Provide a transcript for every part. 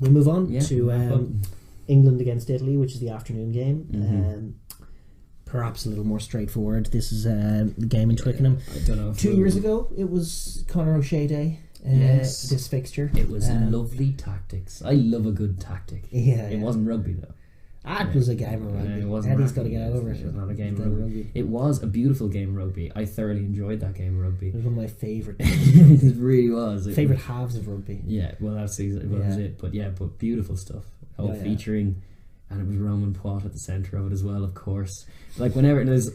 We'll move on to England against Italy, which is the afternoon game. Perhaps a little more straightforward. This is the game in Twickenham. I don't know. 2 years ago, it was Conor O'Shea Day. This fixture. It was lovely tactics. I love a good tactic. It wasn't rugby though. That was a game of rugby. Eddie's got to get over it. It was not a game of rugby. It was a beautiful game of rugby. I thoroughly enjoyed that game of rugby. It was one of my favourite. It really was. Favourite halves of rugby. Yeah, well that's it. But beautiful stuff. Featuring, and it was Roman Poit at the centre of it as well, of course. Like whenever there's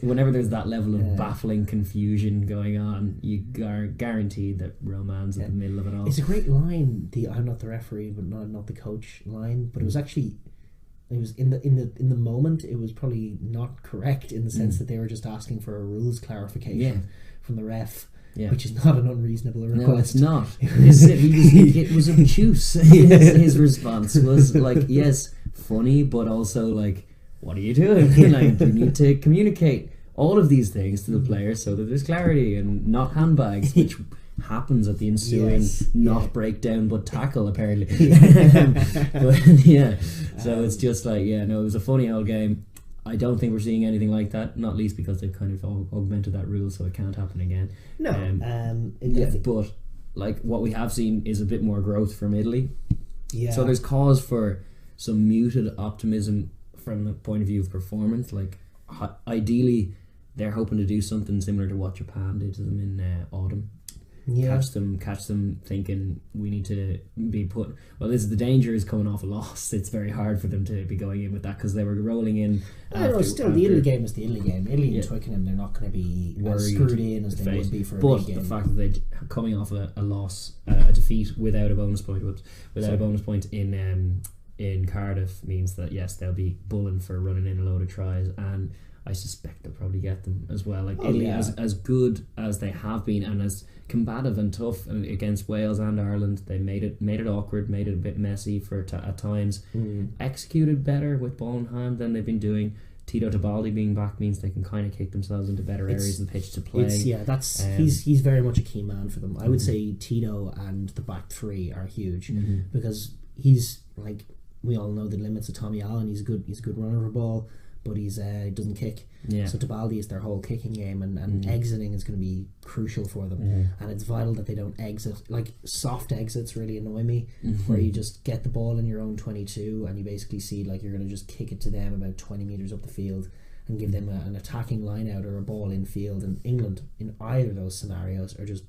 that level of baffling confusion going on, you guaranteed that Roman's at the middle of it all. It's a great line. I'm not the referee, but not the coach line. But it was actually. It was in the moment. It was probably not correct in the sense that they were just asking for a rules clarification from the ref, which is not an unreasonable request. No, it's not. It was obtuse. His response was like, yes, funny, but also like, what are you doing? Like, you need to communicate all of these things to the players so that there's clarity and not handbags, which happens at the ensuing breakdown but tackle apparently. So it's just like it was a funny old game. I don't think we're seeing anything like that, not least because they've kind of augmented that rule, so it can't happen again. But like what we have seen is a bit more growth from Italy. So there's cause for some muted optimism from the point of view of performance. Like ideally they're hoping to do something similar to what Japan did to them in autumn. Catch them thinking we need to be put. Well, the danger is coming off a loss. It's very hard for them to be going in with that because they were rolling in. The Italy game is the Italy game. Italy and Twickenham, they're not going to be as screwed in as they would be for a big game. But the fact that they're coming off a loss, a defeat without a bonus point, in Cardiff means that yes, they'll be bulling for running in a load of tries, and I suspect they'll probably get them as well. Like Italy, as good as they have been and as combative and tough against Wales and Ireland, they made it awkward, made it a bit messy at times. Executed better with ball in hand than they've been doing. Tito Tebaldi being back means they can kind of kick themselves into better areas of the pitch to play. He's very much a key man for them. I would say Tito and the back three are huge because he's like, we all know the limits of Tommy Allen. He's a good runner of a ball, but he doesn't kick. So Tebaldi is their whole kicking game, and exiting is going to be crucial for them. And it's vital that they don't exit. Like soft exits really annoy me, where you just get the ball in your own 22 and you basically see like you're going to just kick it to them about 20 metres up the field and give them an attacking line out or a ball in field. And England in either of those scenarios are just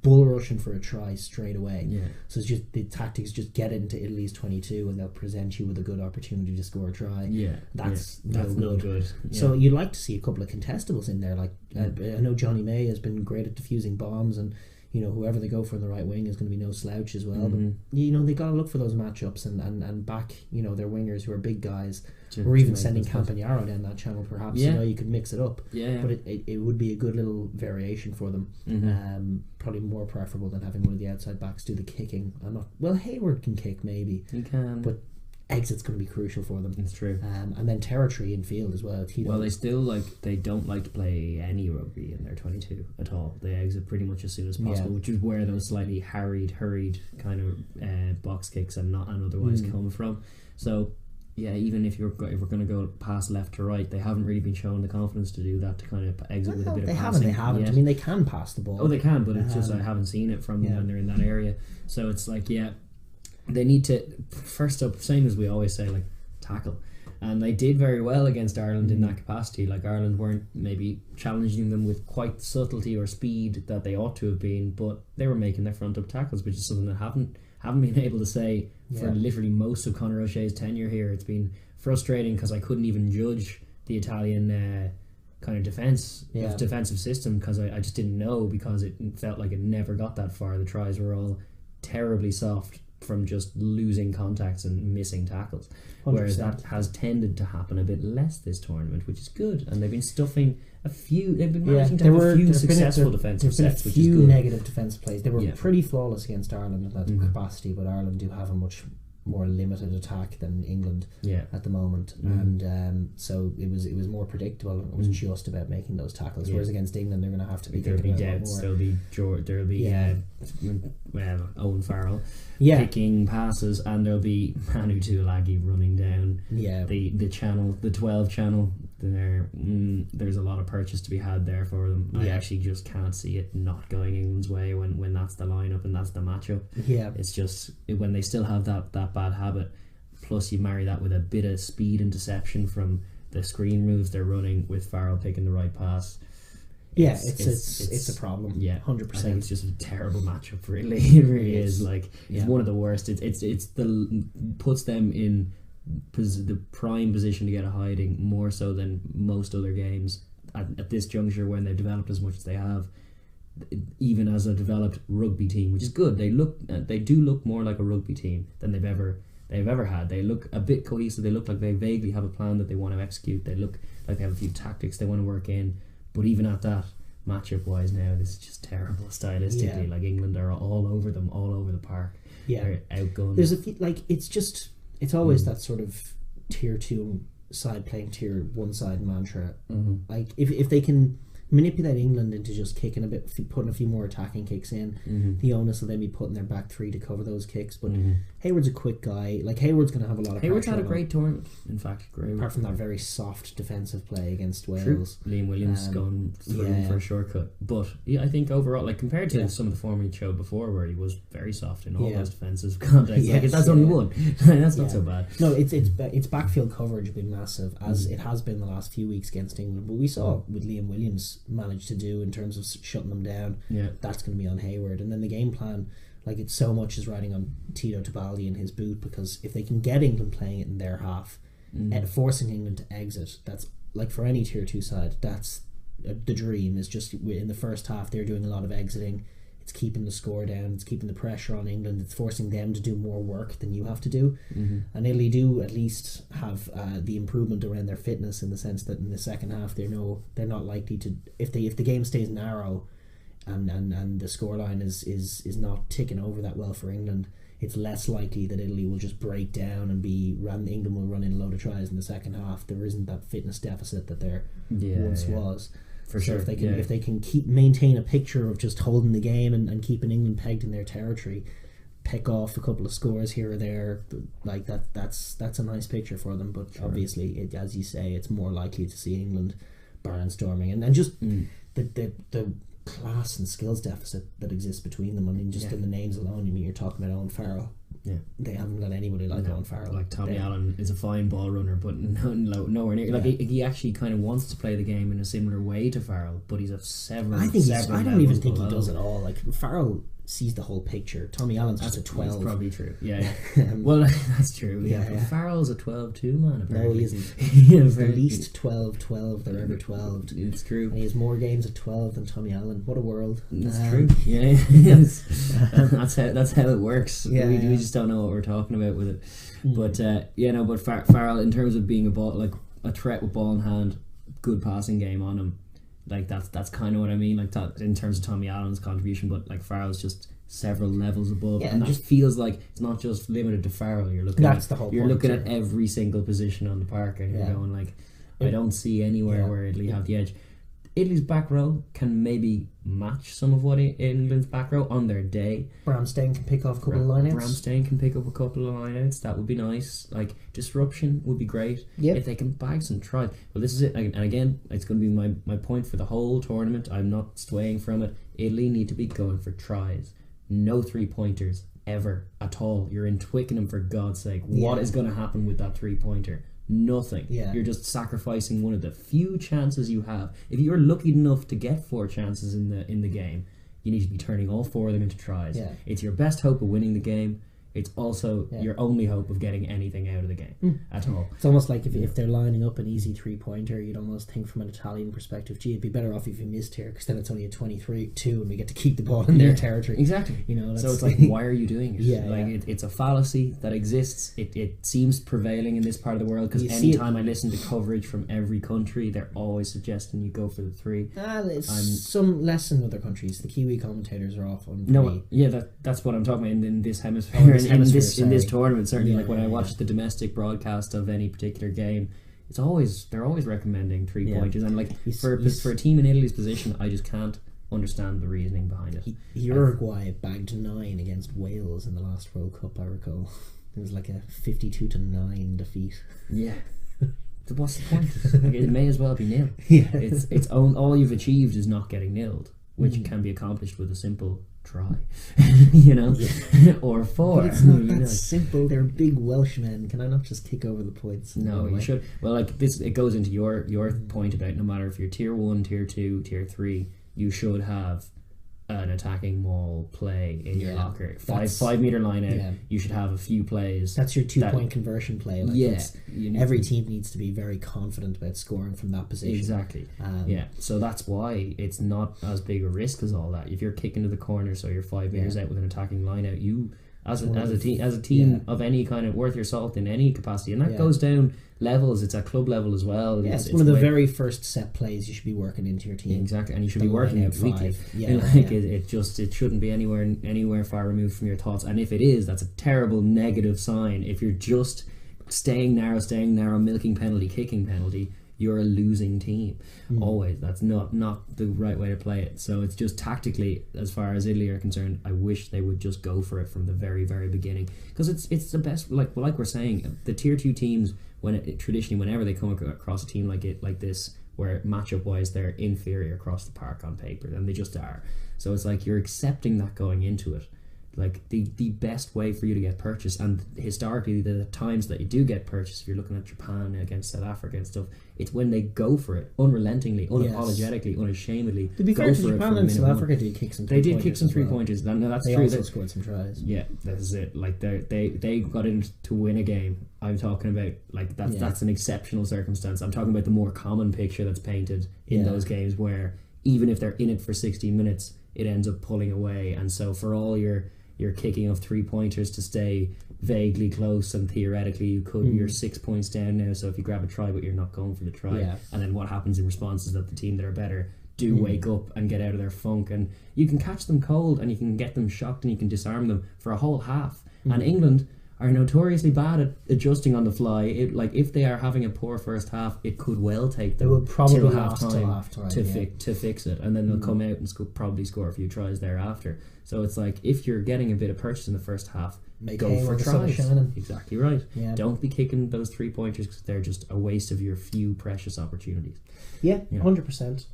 bull rushing for a try straight away. So it's just the tactics, just get it into Italy's 22 and they'll present you with a good opportunity to score a try. That's no good. So you'd like to see a couple of contestables in there. Like I know Johnny May has been great at defusing bombs, and whoever they go for in the right wing is going to be no slouch as well. But they got to look for those matchups and back their wingers who are big guys, or even sending Campagnaro down that channel perhaps. You could mix it up. But it would be a good little variation for them. Probably more preferable than having one of the outside backs do the kicking. Hayward can kick maybe. He can, but exit's going to be crucial for them. It's true. And then territory in field as well. They don't like to play any rugby in their 22 at all. They exit pretty much as soon as possible, which is where those slightly hurried kind of box kicks and otherwise come from. So even if we're going to go pass left to right, they haven't really been shown the confidence to do that, to kind of exit with a bit of passing. They haven't. I mean, they can pass the ball. Oh, they can, but it's just I haven't seen it from them when they're in that area. So it's like, they need to, first up, same as we always say, like, tackle. And they did very well against Ireland in that capacity. Like, Ireland weren't maybe challenging them with quite subtlety or speed that they ought to have been, but they were making their front up tackles, which is something that haven't been able to say for literally most of Conor O'Shea's tenure here. It's been frustrating because I couldn't even judge the Italian kind of defensive system because I just didn't know, because it felt like it never got that far. The tries were all terribly soft from just losing contacts and missing tackles, 100%. Whereas that has tended to happen a bit less this tournament, which is good. And they've been stuffing they've been managing to have a few successful defensive sets, which is good. Negative defensive plays. They were pretty flawless against Ireland in that capacity, but Ireland do have a much more limited attack than England at the moment, and so it was more predictable. It was just about making those tackles. Whereas against England, they're going to have to be there'll be doubts. There'll be Owen Farrell picking passes, and there'll be Manu Tuilagi running down the channel, the 12 channel. There's a lot of purchase to be had there for them. I actually just can't see it not going England's way when that's the lineup and that's the matchup. It's just when they still have that bad habit, plus you marry that with a bit of speed and deception from the screen moves they're running with Farrell picking the right pass. It's a problem. 100%. I think it's just a terrible matchup. Really, it really is. Like it's one of the worst. It's puts them in the prime position to get a hiding more so than most other games at this juncture when they've developed as much as they have. Even as a developed rugby team, which is good, they do look more like a rugby team than they've ever had. They look a bit cohesive. They look like they vaguely have a plan that they want to execute. They look like they have a few tactics they want to work in. But even at that, matchup wise now, this is just terrible stylistically. Like England are all over them, all over the park. They're outgunned. There's a few, like it's always that sort of tier 2 side playing tier 1 side mantra. Like if they can manipulate England into just kicking a bit, putting a few more attacking kicks in, the onus will then be putting their back 3 to cover those kicks. But Hayward's a quick guy. Like Hayward's going to have a lot of Hayward's pressure. Had a great tournament, in fact. Great. Apart from that very soft defensive play against Wales. Liam Williams going through for a shortcut. But I think overall, like compared to some of the form he showed before, where he was very soft in all those defensive contexts, like that's only one. That's not so bad. No, it's backfield coverage has been massive, as it has been the last few weeks against England. But we saw with Liam Williams managed to do in terms of shutting them down. That's going to be on Hayward. And then the game plan, like it's so much is riding on Tito Tibaldi in his boot, because if they can get England playing it in their half and forcing England to exit, that's like for any tier 2 side, that's the dream. Is just in the first half they're doing a lot of exiting. It's keeping the score down, it's keeping the pressure on England, it's forcing them to do more work than you have to do. And Italy do at least have the improvement around their fitness, in the sense that in the second half they're not likely to, if the game stays narrow and the scoreline is not ticking over that well for England, it's less likely that Italy will just break down and England will run in a load of tries in the second half. There isn't that fitness deficit that there once was. For sure. If they can maintain a picture of just holding the game and keeping England pegged in their territory, pick off a couple of scores here or there, like that's a nice picture for them. But obviously, as you say, it's more likely to see England barnstorming and just the class and skills deficit that exists between them. I mean, just in the names alone, I mean, you're talking about Owen Farrell. They haven't got anybody like Owen Farrell. Like Tommy Allen is a fine ball runner, but nowhere near. Like he actually kind of wants to play the game in a similar way to Farrell, but he's a several. I don't even think he does at all. Like Farrell sees the whole picture. Tommy Allen's just a 12. That's probably true. Well, that's true. But Farrell's a 12-2 man. Apparently. No, he isn't. He's the least 12 there ever 12'd. It's true. And he has more games at 12 than Tommy Allen. What a world. That's true. That's how it works. We just don't know what we're talking about with it. But Farrell, in terms of being a threat with ball in hand, good passing game on him. Like that's kind of what I mean, like that in terms of Tommy Allen's contribution, but like Farrell's just several levels above, and that feels like it's not just limited to Farrell. You're looking at every single position on the park, and you're going like, I don't see anywhere where Italy have the edge. Italy's back row can maybe match some of what England's back row on their day. Bramstein can pick off a couple of lineouts. Bramstein can pick up a couple of lineouts. That would be nice. Like, disruption would be great. If they can bag some tries. Well, this is it. And again, it's going to be my point for the whole tournament. I'm not swaying from it. Italy need to be going for tries. No 3-pointers ever at all. You're in Twickenham, for God's sake. What is going to happen with that 3-pointer? Nothing. You're just sacrificing one of the few chances you have. If you're lucky enough to get 4 chances in the game, you need to be turning all 4 of them into tries. It's your best hope of winning the game. It's also your only hope of getting anything out of the game at all. It's almost like if they're lining up an easy 3-pointer, you'd almost think from an Italian perspective, gee, it'd be better off if you missed here, because then it's only a 23-2 and we get to keep the ball in their territory. Exactly. So it's like, why are you doing it? It's a fallacy that exists. It seems prevailing in this part of the world, because anytime I listen to coverage from every country, they're always suggesting you go for the 3. Some less in other countries. The Kiwi commentators are off on 3. That's what I'm talking about in this hemisphere. in this tournament, certainly, like when I watch the domestic broadcast of any particular game, they're always recommending 3-pointers, and like for a team in Italy's position, I just can't understand the reasoning behind it. Uruguay bagged 9 against Wales in the last World Cup, I recall. It was like a 52-9 defeat. Yeah. What's the point? Like, it may as well be nil. Yeah. All you've achieved is not getting nilled, which can be accomplished with a simple try, you know, or 4. But it's not that simple. They're big Welshmen. Can I not just kick over the points? No, you should. Well, like this, it goes into your point about no matter if you're tier 1, tier 2, tier 3, you should have an attacking maul play in your locker. 5 meter line out. You should have a few plays. That's your 2-point conversion play. Like every team needs to be very confident about scoring from that position. Exactly. So that's why it's not as big a risk as all that. If you're kicking to the corner, so you're 5 meters out with an attacking line out, you as a team of any kind of worth your salt in any capacity, and that goes down levels. It's at club level as well. Yeah, it's one of the very first set plays you should be working into your team. Exactly, and you should be working it weekly. It shouldn't be anywhere far removed from your thoughts. And if it is, that's a terrible negative sign. If you're just staying narrow, milking penalty, kicking penalty, you're a losing team. Always. That's not the right way to play it. So it's just tactically, as far as Italy are concerned, I wish they would just go for it from the very, very beginning, because it's the best. Like we're saying, the tier 2 teams, traditionally whenever they come across a team like this, where matchup wise they're inferior across the park on paper, and they just are. So it's like you're accepting that going into it. Like the best way for you to get purchased, and historically the times that you do get purchased, if you're looking at Japan against South Africa and stuff, it's when they go for it unrelentingly, unapologetically, unashamedly. To be fair, Japan and South Africa did kick some 3-pointers. They did kick some 3-pointers. No, that's true. They also scored some tries. Yeah, that's it. Like they got in to win a game. I'm talking about like that's an exceptional circumstance. I'm talking about the more common picture that's painted in those games, where even if they're in it for 60 minutes, it ends up pulling away. And so for all your kicking of 3-pointers to stay vaguely close, and theoretically you're 6 points down now, so if you grab a try but you're not going for the try, and then what happens in response is that the team that are better do wake up and get out of their funk, and you can catch them cold and you can get them shocked and you can disarm them for a whole half. And England are notoriously bad at adjusting on the fly. If they are having a poor first half, it could well take them till half time to fix it, and then they'll come out and probably score a few tries thereafter. So it's like, if you're getting a bit of purchase in the first half, go for tries. Exactly right. Yeah. Don't be kicking those 3-pointers, because they're just a waste of your few precious opportunities. 100%.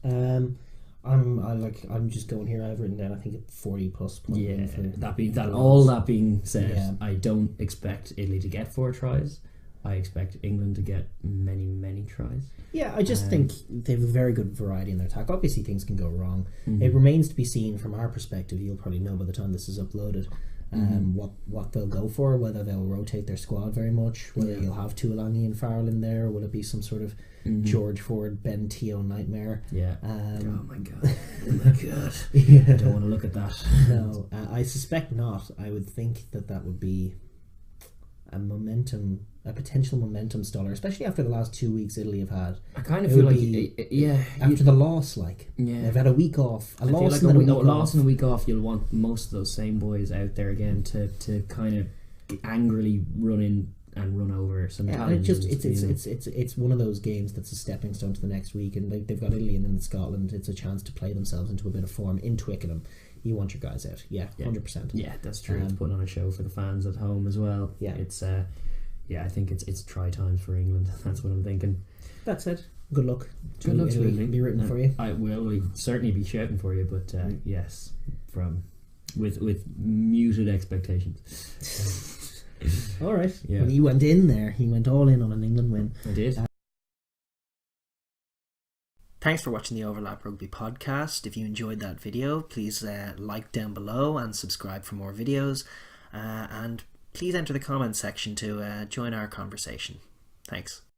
I'm just going here. I've written down, I think, 40 plus points. That being said, I don't expect Italy to get 4 tries. I expect England to get many, many tries. Yeah, I just think they have a very good variety in their attack. Obviously, things can go wrong. It remains to be seen from our perspective. You'll probably know by the time this is uploaded what they'll go for, whether they'll rotate their squad very much, whether you'll have Tuolangi and Farrell in there, or will it be some sort of George Ford, Ben Teo nightmare? Oh my god. I don't want to look at that. No, I suspect not. I would think that would be a potential momentum staller, especially after the last 2 weeks Italy have had. I kind of feel like after the loss, they've had a week off, a loss and a week off. You'll want most of those same boys out there again to kind of angrily run in and run over some talent. It's one of those games that's a stepping stone to the next week, and they've got Italy and then Scotland. It's a chance to play themselves into a bit of form in Twickenham. You want your guys out, 100%. Yeah, that's true. It's putting on a show for the fans at home as well. Yeah, it's I think it's try times for England. That's what I'm thinking. That's it. Good luck. Good luck to Italy. Be rooting for you. I will certainly be shouting for you, but yes, with muted expectations. All right. Yeah. Well, you went in there. He went all in on an England win. I did. Thanks for watching the Overlap Rugby podcast. If you enjoyed that video, please like down below and subscribe for more videos. And please enter the comments section to join our conversation. Thanks.